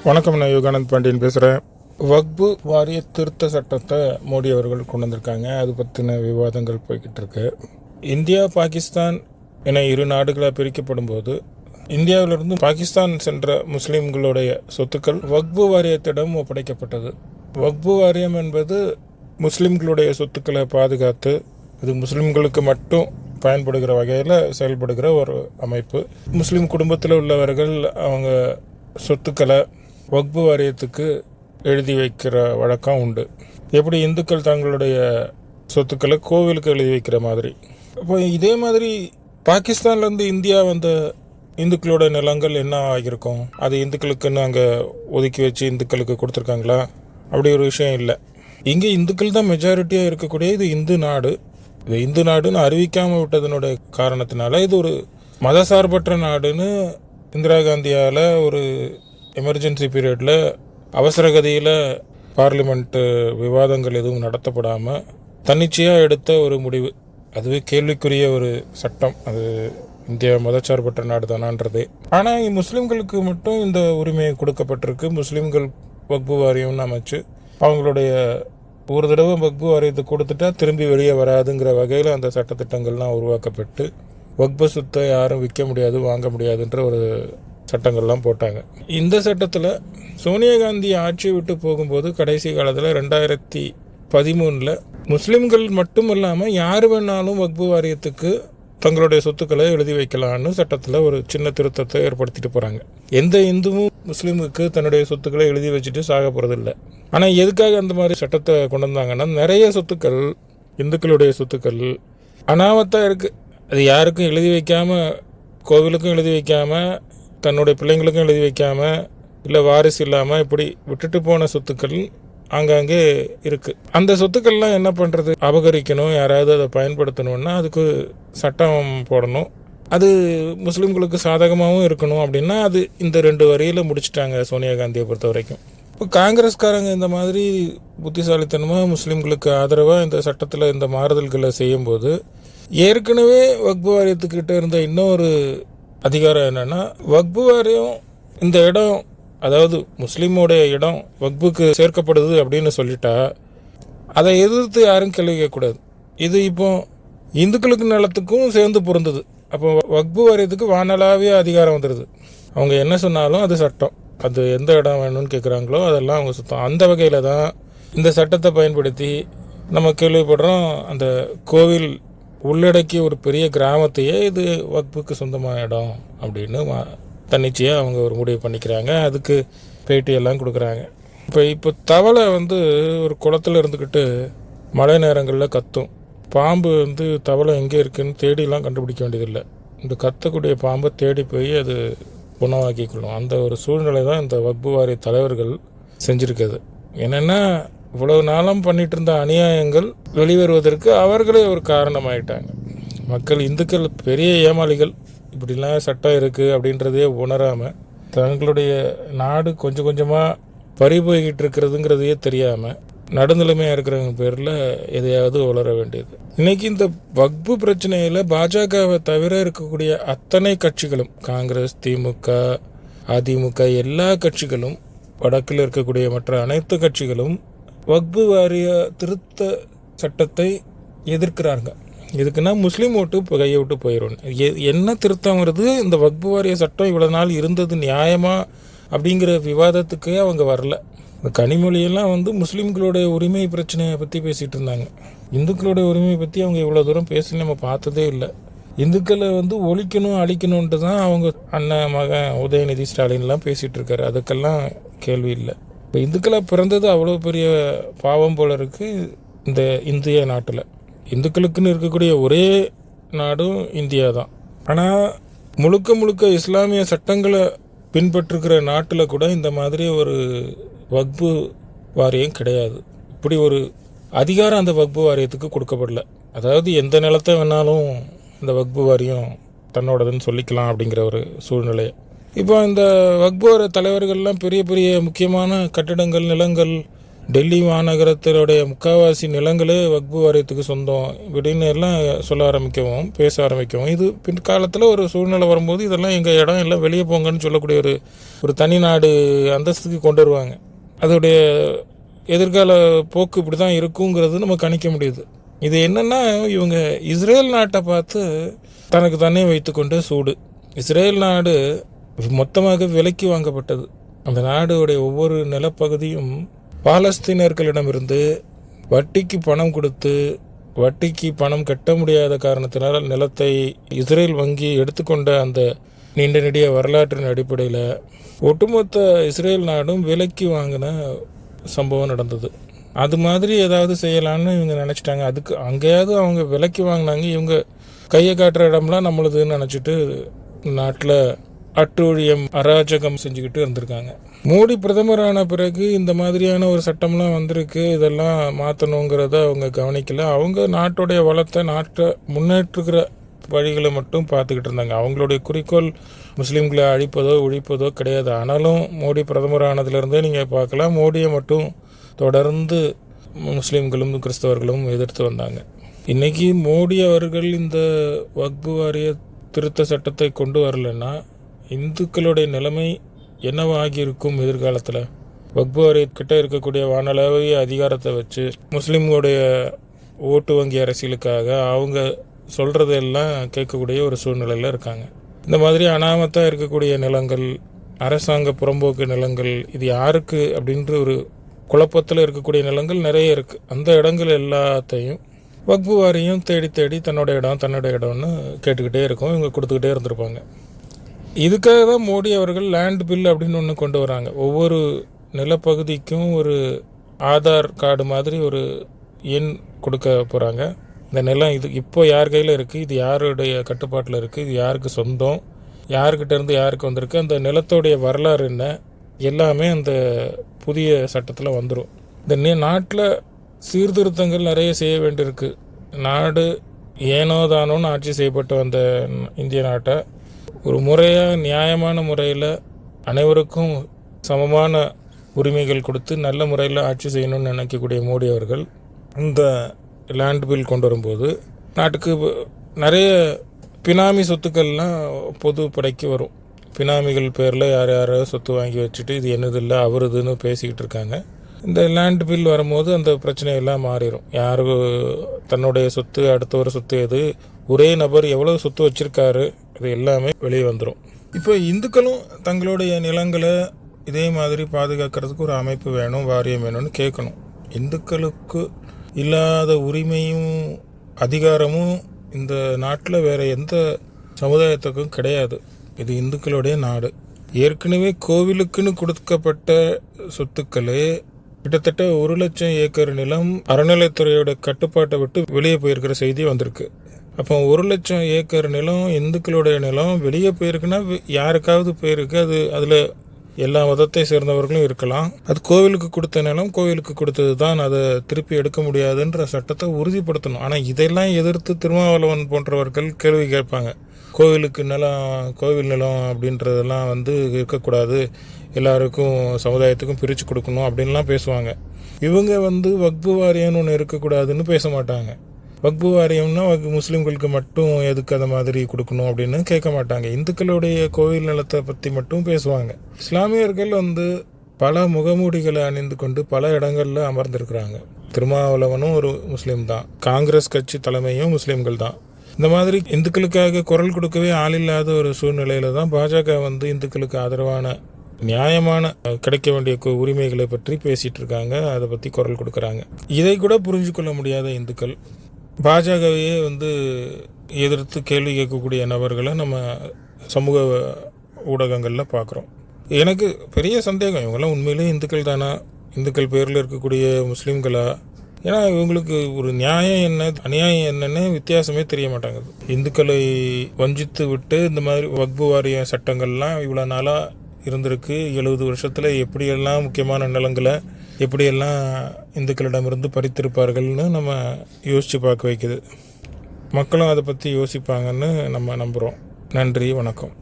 வணக்கம், நான் யோகானந்த் பாண்டியன் பேசுகிறேன். வக்பு வாரிய திருத்த சட்டத்தை மோடி அவர்கள் கொண்டு வந்திருக்காங்க. அது பற்றின விவாதங்கள் போய்கிட்டு இருக்கு. இந்தியா, பாகிஸ்தான் என இரு நாடுகளாக பிரிக்கப்படும் போது இந்தியாவிலிருந்து பாகிஸ்தான் சென்ற முஸ்லீம்களுடைய சொத்துக்கள் வக்பு வாரியத்திடம் ஒப்படைக்கப்பட்டது. வக்பு வாரியம் என்பது முஸ்லீம்களுடைய சொத்துக்களை பாதுகாத்து இது முஸ்லீம்களுக்கு மட்டும் பயன்படுகிற வகையில் செயல்படுகிற ஒரு அமைப்பு. முஸ்லீம் குடும்பத்தில் உள்ளவர்கள் அவங்க சொத்துக்களை வக்பு வாரியத்துக்கு எழுதி வைக்கிற வழக்கம் உண்டு. எப்படி இந்துக்கள் தங்களுடைய சொத்துக்களை கோவிலுக்கு எழுதி வைக்கிற மாதிரி. இப்போ இதே மாதிரி பாகிஸ்தான்லேருந்து இந்தியா வந்த இந்துக்களோட நிலங்கள் என்ன ஆகியிருக்கும்? அது இந்துக்களுக்குன்னு அங்கே ஒதுக்கி வச்சு இந்துக்களுக்கு கொடுத்துருக்காங்களா? அப்படி ஒரு விஷயம் இல்லை. இங்கே இந்துக்கள் தான் மெஜாரிட்டியாக இருக்கக்கூடிய இது இந்து நாடு. இது இந்து நாடுன்னு அறிவிக்காமல் விட்டதனுடைய காரணத்தினால இது ஒரு மதசார்பற்ற நாடுன்னு இந்திரா காந்தியால் ஒரு எமர்ஜென்சி பீரியடில் அவசரகதியில் பார்லிமெண்ட்டு விவாதங்கள் எதுவும் நடத்தப்படாமல் தன்னிச்சையாக எடுத்த ஒரு முடிவு. அதுவே கேள்விக்குரிய ஒரு சட்டம். அது இந்தியா மதச்சார்பற்ற நாடு தானான்றது. ஆனால் முஸ்லீம்களுக்கு மட்டும் இந்த உரிமை கொடுக்கப்பட்டிருக்கு. முஸ்லீம்கள் வக்பு வாரியம்னு அமைச்சு அவங்களுடைய ஒரு தடவை வக்பு வாரியத்தை கொடுத்துட்டா திரும்பி வெளியே வராதுங்கிற வகையில் அந்த சட்டத்திட்டங்கள்லாம் உருவாக்கப்பட்டு வக்பு சொத்தை யாரும் விற்க முடியாது, வாங்க முடியாதுன்ற ஒரு சட்டங்கள்லாம் போட்டாங்க. இந்த சட்டத்தில் சோனியா காந்தி ஆட்சியை விட்டு போகும்போது கடைசி காலத்தில் 2013 முஸ்லீம்கள் மட்டும் இல்லாமல் யார் வேணாலும் வக்பு வாரியத்துக்கு தங்களுடைய சொத்துக்களை எழுதி வைக்கலான்னு சட்டத்தில் ஒரு சின்ன திருத்தத்தை ஏற்படுத்திட்டு போகிறாங்க. எந்த இந்துவும் முஸ்லீமுக்கு தன்னுடைய சொத்துக்களை எழுதி வச்சுட்டு சாக போகிறதில்ல. ஆனால் எதுக்காக அந்த மாதிரி சட்டத்தை கொண்டு வந்தாங்கன்னா, நிறைய சொத்துக்கள் இந்துக்களுடைய சொத்துக்கள் அனாமத்தாக இருக்குது. அது யாருக்கும் எழுதி வைக்காமல், கோவிலுக்கும் எழுதி வைக்காமல், தன்னுடைய பிள்ளைங்களுக்கும் எழுதி வைக்காமல், இல்லை வாரிசு இல்லாமல் இப்படி விட்டுட்டு போன சொத்துக்கள் ஆங்காங்கே இருக்குது. அந்த சொத்துக்கள்லாம் என்ன பண்ணுறது? அபகரிக்கணும், யாராவது அதை பயன்படுத்தணுன்னா அதுக்கு சட்டம் போடணும். அது முஸ்லீம்களுக்கு சாதகமாகவும் இருக்கணும். அப்படின்னா அது இந்த 2 வரியில் முடிச்சுட்டாங்க சோனியா காந்தியை பொறுத்த வரைக்கும். இப்போ காங்கிரஸ்காரங்க இந்த மாதிரி புத்திசாலித்தனமாக முஸ்லீம்களுக்கு ஆதரவாக இந்த சட்டத்தில் இந்த மாறுதல்களை செய்யும்போது ஏற்கனவே வக்பு வாரியத்துக்கிட்ட இருந்த இன்னொரு அதிகாரம் என்னென்னா, வக்பு வாரியம் இந்த இடம், அதாவது முஸ்லீமோடைய இடம் வக்புக்கு சேர்க்கப்படுது அப்படின்னு சொல்லிட்டா அதை எதிர்த்து யாரும் கேள்வி கேட்கக்கூடாது. இது இப்போ இந்துக்களுக்கு நிலத்துக்கும் சேர்ந்து பொருந்தது. அப்போ வக்பு வாரியத்துக்கு வானளாவிய அதிகாரம் வந்துடுது. அவங்க என்ன சொன்னாலும் அது சட்டம். அது எந்த இடம் வேணும்னு கேட்குறாங்களோ அதெல்லாம் அவங்க சுத்தம். அந்த வகையில் தான் இந்த சட்டத்தை பயன்படுத்தி நம்ம கேள்விப்படுறோம். அந்த கோவில் உள்ளடக்கிய ஒரு பெரிய கிராமத்தையே இது வக்புக்கு சொந்தமான இடம் அப்படின்னு தன்னிச்சையாக அவங்க ஒரு முடிவு பண்ணிக்கிறாங்க. அதுக்கு பேட்டியெல்லாம் கொடுக்குறாங்க. இப்போ தவளை ஒரு குளத்தில் இருந்துக்கிட்டு மழை நேரங்களில் கத்தும். பாம்பு தவளை எங்கே இருக்குன்னு தேடிலாம் கண்டுபிடிக்க வேண்டியதில்லை. இந்த கத்தக்கூடிய பாம்பை தேடி போய் அது உணவாக்கிக்கொள்ளும். அந்த ஒரு சூழ்நிலை தான் இந்த வக்பு வாரிய தலைவர்கள் செஞ்சுருக்குது. என்னென்னா, இவ்வளவு நாளும் பண்ணிட்டு இருந்த அநியாயங்கள் வெளிவருவதற்கு அவர்களே ஒரு காரணமாயிட்டாங்க. மக்கள், இந்துக்கள் பெரிய ஏமாளிகள். இப்படிலாம் சட்டம் இருக்குது அப்படின்றதே உணராமல் தங்களுடைய நாடு கொஞ்சம் கொஞ்சமாக பறிபோய்கிட்டு இருக்கிறதுங்கிறதையே தெரியாமல் நடுநிலைமையாக இருக்கிறவங்க பேரில் எதையாவது உளர வேண்டியது. இன்றைக்கி இந்த வக்பு பிரச்சனையில் பாஜகவை தவிர இருக்கக்கூடிய அத்தனை கட்சிகளும், காங்கிரஸ், திமுக, அதிமுக, எல்லா கட்சிகளும், வடக்கில் இருக்கக்கூடிய மற்ற அனைத்து கட்சிகளும் வக்பு வாரிய திருத்த சட்டத்தை எதிர்க்கிறாங்க. இதுக்குன்னா முஸ்லீம் ஓட்டு கையை விட்டு போயிடும். என்ன திருத்தம் வருது? இந்த வக்பு வாரிய சட்டம் இவ்வளோ நாள் இருந்தது நியாயமா அப்படிங்கிற விவாதத்துக்கே அவங்க வரல. இந்த கனிமொழியெல்லாம் முஸ்லீம்களுடைய உரிமை பிரச்சனையை பற்றி பேசிகிட்டு இருந்தாங்க. இந்துக்களுடைய உரிமையை பற்றி அவங்க இவ்வளோ தூரம் பேசி நம்ம பார்த்ததே இல்லை. இந்துக்களை ஒழிக்கணும், அழிக்கணுன்ட்டு தான் அவங்க அண்ணன் மகன் உதயநிதி ஸ்டாலின்லாம் பேசிகிட்டு இருக்காரு. அதுக்கெல்லாம் கேள்வி இல்லை. இப்போ இந்துக்களாக பிறந்தது அவ்வளோ பெரிய பாவம் போல இருக்குது இந்த இந்திய நாட்டில். இந்துக்களுக்குன்னு இருக்கக்கூடிய ஒரே நாடும் இந்தியா தான். ஆனால் முழுக்க முழுக்க இஸ்லாமிய சட்டங்களை பின்பற்றுகிற நாட்டில் கூட இந்த மாதிரி ஒரு வக்பு வாரியம் கிடையாது. இப்படி ஒரு அதிகாரம் அந்த வக்பு வாரியத்துக்கு கொடுக்கப்படல. அதாவது எந்த நிலத்தை வேணாலும் இந்த வக்பு வாரியம் தன்னோடதுன்னு சொல்லிக்கலாம் அப்படிங்கிற ஒரு சூழ்நிலை. இப்போ இந்த வக்பு வாரிய தலைவர்கள்லாம் பெரிய பெரிய முக்கியமான கட்டிடங்கள், நிலங்கள், டெல்லி மாநகரத்தினுடைய முக்கால்வாசி நிலங்களே வக்பு வாரியத்துக்கு சொந்தம் இப்படின்னு எல்லாம் சொல்ல ஆரம்பிக்கவும் பேச ஆரம்பிக்கவும், இது பிற்காலத்தில் ஒரு சூழ்நிலை வரும்போது இதெல்லாம் எங்கள் இடம் எல்லாம் வெளியே போங்கன்னு சொல்லக்கூடிய ஒரு தனி நாடு அந்தஸ்துக்கு கொண்டு வருவாங்க. அதோடைய எதிர்கால போக்கு இப்படி தான் இருக்குங்கிறது நம்ம கணிக்க முடியுது. இது என்னென்னா, இவங்க இஸ்ரேல் நாட்டை பார்த்து தனக்கு தானே வைத்துக்கொண்டு சூடு. இஸ்ரேல் நாடு மொத்தமாக விலைக்கு வாங்கப்பட்டது. அந்த நாடுடைய ஒவ்வொரு நிலப்பகுதியும் பாலஸ்தீனர்களிடமிருந்து வட்டிக்கு பணம் கொடுத்து, வட்டிக்கு பணம் கட்ட முடியாத காரணத்தினால் நிலத்தை இஸ்ரேல் வங்கி எடுத்துக்கொண்ட அந்த நீண்ட நெடிய வரலாற்றின் அடிப்படையில் ஒட்டுமொத்த இஸ்ரேல் நாடும் விலைக்கு வாங்கின சம்பவம் நடந்தது. அது மாதிரி ஏதாவது செய்யலான்னு இவங்க நினச்சிட்டாங்க. அதுக்கு அங்கேயாவது அவங்க விலைக்கு வாங்கினாங்க. இவங்க கையை காட்டுற இடம்லாம் நம்மளுதுன்னு நினச்சிட்டு நாட்டில் அட்டூழியம் அராஜகம் செஞ்சுக்கிட்டு இருந்திருக்காங்க. மோடி பிரதமரான பிறகு இந்த மாதிரியான ஒரு சட்டம்லாம் வந்திருக்கு. இதெல்லாம் மாற்றணுங்கிறத அவங்க கவனிக்கல. அவங்க நாட்டுடைய வளத்தை, நாட்டை முன்னேற்றுகிற வழிகளை மட்டும் பார்த்துக்கிட்டு இருந்தாங்க. அவங்களுடைய குறிக்கோள் முஸ்லீம்களை அழிப்பதோ ஒழிப்பதோ கிடையாது. ஆனாலும் மோடி பிரதமரானதுலேருந்தே நீங்கள் பார்க்கலாம், மோடியை மட்டும் தொடர்ந்து முஸ்லீம்களும் கிறிஸ்தவர்களும் எதிர்த்து வந்தாங்க. இன்றைக்கி மோடி அவர்கள் இந்த வக்பு வாரிய திருத்த சட்டத்தை கொண்டு வரலைன்னா இந்துக்களுடைய நிலைமை என்னவாகியிருக்கும் எதிர்காலத்தில்? வக்பு வாரியக்கிட்ட இருக்கக்கூடிய வானளாவிய அதிகாரத்தை வச்சு முஸ்லீம்களுடைய ஓட்டு வங்கி அரசியலுக்காக அவங்க சொல்கிறதெல்லாம் கேட்கக்கூடிய ஒரு சூழ்நிலையில் இருக்காங்க. இந்த மாதிரி அனாமத்தாக இருக்கக்கூடிய நிலங்கள், அரசாங்க புறம்போக்கு நிலங்கள், இது யாருக்கு அப்படின்ற ஒரு குழப்பத்தில் இருக்கக்கூடிய நிலங்கள் நிறைய இருக்குது. அந்த இடங்கள் எல்லாத்தையும் வக்பு வாரியம் தேடி தேடி தன்னோட இடம்னு கேட்டுக்கிட்டே இருக்கும். இவங்க கொடுத்துக்கிட்டே இருந்திருப்பாங்க. இதுக்காக தான் மோடி அவர்கள் லேண்ட் பில் அப்படின்னு ஒன்று கொண்டு வராங்க. ஒவ்வொரு நிலப்பகுதிக்கும் ஒரு ஆதார் கார்டு மாதிரி ஒரு எண் கொடுக்க போகிறாங்க. இந்த நிலம் இது இப்போ யார் கையில் இருக்குது, இது யாருடைய கட்டுப்பாட்டில் இருக்குது, இது யாருக்கு சொந்தம், யாருக்கிட்ட இருந்து யாருக்கு வந்திருக்கு, அந்த நிலத்தோடைய வரலாறு என்ன, எல்லாமே அந்த புதிய சட்டத்தில் வந்துடும். இந்த நாட்டில் சீர்திருத்தங்கள் நிறைய செய்ய வேண்டியிருக்கு. நாடு ஏனோதானோன்னு ஆட்சி செய்யப்பட்ட வந்த இந்திய நாட்டை ஒரு முறையாக நியாயமான முறையில் அனைவருக்கும் சமமான உரிமைகள் கொடுத்து நல்ல முறையில் ஆட்சி செய்யணும்னு நினைக்கக்கூடிய மோடி அவர்கள் இந்த லேண்ட் பில் கொண்டு வரும்போது நாட்டுக்கு நிறைய பினாமி சொத்துக்கள்லாம் பொது படைக்கு வரும். பினாமிகள் பேரில் யாரோ சொத்து வாங்கி வச்சுட்டு இது என்னதில்லை அவருதுன்னு பேசிக்கிட்டு இருக்காங்க. இந்த லேண்ட் பில் வரும்போது அந்த பிரச்சனையெல்லாம் மாறிடும். யார் தன்னுடைய சொத்து, அடுத்த ஒரு சொத்து எது, ஒரே நபர் எவ்வளோ சொத்து வச்சுருக்காரு, இது எல்லாமே வெளியே வந்துடும். இப்போ இந்துக்களும் தங்களுடைய நிலங்களை இதே மாதிரி பாதுகாக்கிறதுக்கு ஒரு அமைப்பு வேணும், வாரியம் வேணும்னு கேட்கணும். இந்துக்களுக்கு இல்லாத உரிமையும் அதிகாரமும் இந்த நாட்டில் வேறு எந்த சமுதாயத்துக்கும் கிடையாது. இது இந்துக்களுடைய நாடு. ஏற்கனவே கோவிலுக்குன்னு கொடுக்கப்பட்ட சொத்துக்களே கிட்டத்தட்ட 1,00,000 ஏக்கர் நிலம் அறநிலைத்துறையோட கட்டுப்பாட்டை விட்டு வெளியே போயிருக்கிற செய்தி வந்திருக்கு. அப்போ 1,00,000 ஏக்கர் நிலம் இந்துக்களுடைய நிலம் வெளியே போயிருக்குன்னா யாருக்காவது போயிருக்கு. அதில் எல்லா மதத்தை சேர்ந்தவர்களும் இருக்கலாம். அது கோவிலுக்கு கொடுத்த நிலம் கோவிலுக்கு கொடுத்தது தான், அதை திருப்பி எடுக்க முடியாதுன்ற சட்டத்தை உறுதிப்படுத்தணும். ஆனால் இதெல்லாம் எதிர்த்து திருமாவளவன் போன்றவர்கள் கேள்வி கேட்பாங்க. கோவிலுக்கு நிலம், கோவில் நிலம் அப்படின்றதெல்லாம் இருக்கக்கூடாது, எல்லாருக்கும் சமுதாயத்துக்கும் பிரித்து கொடுக்கணும் அப்படின்லாம் பேசுவாங்க. இவங்க வக்பு வாரியம்னு ஒன்று இருக்கக்கூடாதுன்னு பேச மாட்டாங்க. வக்பு வாரியம்னா முஸ்லீம்களுக்கு மட்டும் எதுக்கு அதை மாதிரி கொடுக்கணும் அப்படின்னு கேட்க மாட்டாங்க. இந்துக்களுடைய கோவில் நிலத்தை பற்றி மட்டும் பேசுவாங்க. இஸ்லாமியர்கள் பல முகமூடிகளை அணிந்து கொண்டு பல இடங்களில் அமர்ந்திருக்கிறாங்க. திருமாவளவனும் ஒரு முஸ்லீம் தான், காங்கிரஸ் கட்சி தலைமையும் முஸ்லீம்கள் தான். இந்த மாதிரி இந்துக்களுக்காக குரல் கொடுக்கவே ஆளில்லாத ஒரு சூழ்நிலையில தான் பாஜக இந்துக்களுக்கு ஆதரவான நியாயமான கிடைக்க வேண்டிய உரிமைகளை பற்றி பேசிட்டு இருக்காங்க, அதை பற்றி குரல் கொடுக்குறாங்க. இதை கூட புரிஞ்சு கொள்ள முடியாத இந்துக்கள் பாஜகவையே எதிர்த்து கேள்வி கேட்கக்கூடிய நபர்களை நம்ம சமூக ஊடகங்களில் பார்க்குறோம். எனக்கு பெரிய சந்தேகம், இவங்கெல்லாம் உண்மையிலேயே இந்துக்கள் தானா, இந்துக்கள் பேரில் இருக்கக்கூடிய முஸ்லீம்களா? ஏன்னா இவங்களுக்கு ஒரு நியாயம் என்ன அநியாயம் என்னன்னு வித்தியாசமே தெரிய மாட்டாங்குது. இந்துக்களை வஞ்சித்து விட்டு இந்த மாதிரி வக்பு வாரிய சட்டங்கள்லாம் இவ்வளோ நாளாக இருந்திருக்கு. 70 வருஷத்தில் எப்படியெல்லாம் முக்கியமான நிலங்களை எப்படியெல்லாம் இந்துக்களிடமிருந்து பறித்திருப்பார்கள்னு நம்ம யோசித்து பார்க்க வைக்குது. மக்களும் அதை பற்றி யோசிப்பாங்கன்னு நம்ம நம்புகிறோம். நன்றி, வணக்கம்.